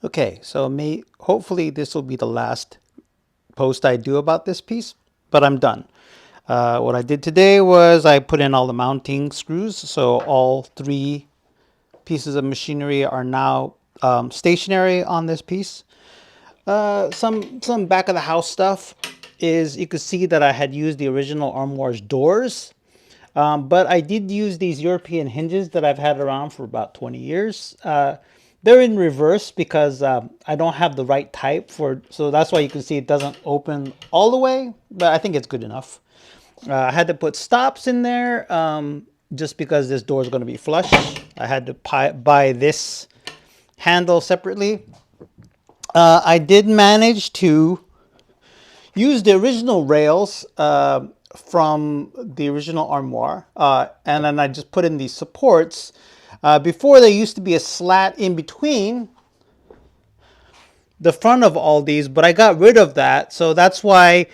Okay, so hopefully this will be the last post I do about this piece, but I'm done. What I did today was I put in all the mounting screws, so all three pieces of machinery are now stationary on this piece. Some back of the house stuff is you could see that I had used the original Armoire's doors, but I did use these European hinges that I've had around for about 20 years. They're in reverse because I don't have the right type for, so that's why you can see it doesn't open all the way, but I think it's good enough. I had to put stops in there just because this door is going to be flush. I had to buy this handle separately. I did manage to use the original rails from the original armoire, and then I just put in these supports. Before there used to be a slat in between the front of all these, but I got rid of that, so that's why,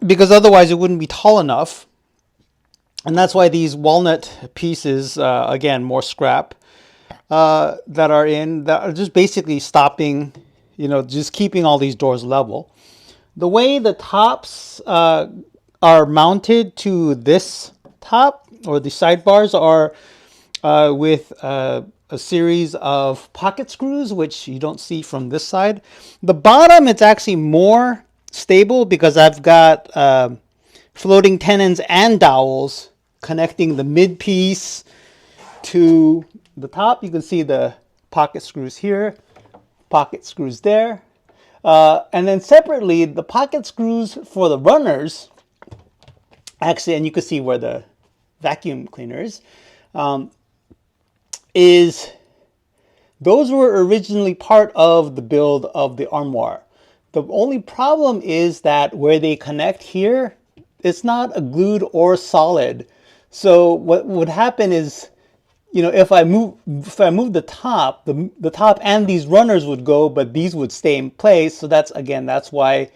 because otherwise it wouldn't be tall enough. And that's why these walnut pieces, again, more scrap, that are just basically stopping, just keeping all these doors level. The way the tops are mounted to this top, or the sidebars, are with a series of pocket screws, which you don't see from this side. The bottom, it's actually more stable because I've got floating tenons and dowels connecting the mid piece to the top. You can see the pocket screws here, pocket screws there. And then separately, the pocket screws for the runners, actually, and you can see where the vacuum cleaner is those were originally part of the build of the armoire. The only problem is that where they connect here, it's not a glued or solid. So what would happen is, if I move the top, the top and these runners would go, but these would stay in place. So that's why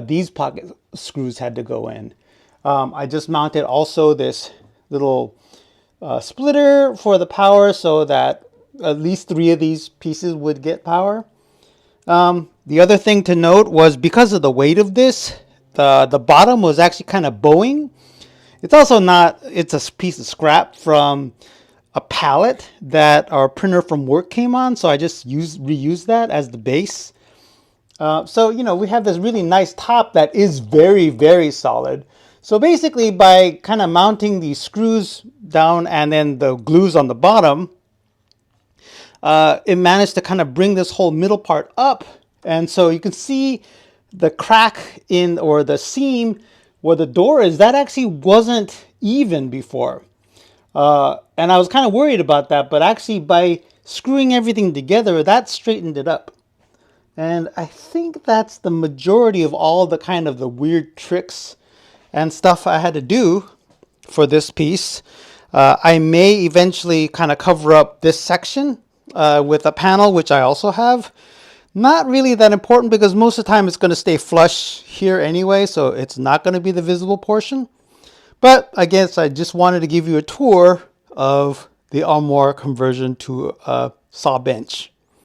these pocket screws had to go in. I just mounted also this little splitter for the power so that at least three of these pieces would get power. The other thing to note was because of the weight of this, the bottom was actually kind of bowing. It's also not, it's a piece of scrap from a pallet that our printer from work came on, so I just reused that as the base. So we have this really nice top that is very, very solid. So basically, by kind of mounting these screws down and then the glues on the bottom, it managed to kind of bring this whole middle part up. And so you can see the crack in, or the seam where the door is, that actually wasn't even before. And I was kind of worried about that, but actually by screwing everything together, that straightened it up. And I think that's the majority of all the kind of the weird tricks and stuff I had to do for this piece. I may eventually kind of cover up this section with a panel, which I also have. Not really that important because most of the time it's going to stay flush here anyway, so it's not going to be the visible portion. But I guess I just wanted to give you a tour of the Armoire conversion to a saw bench.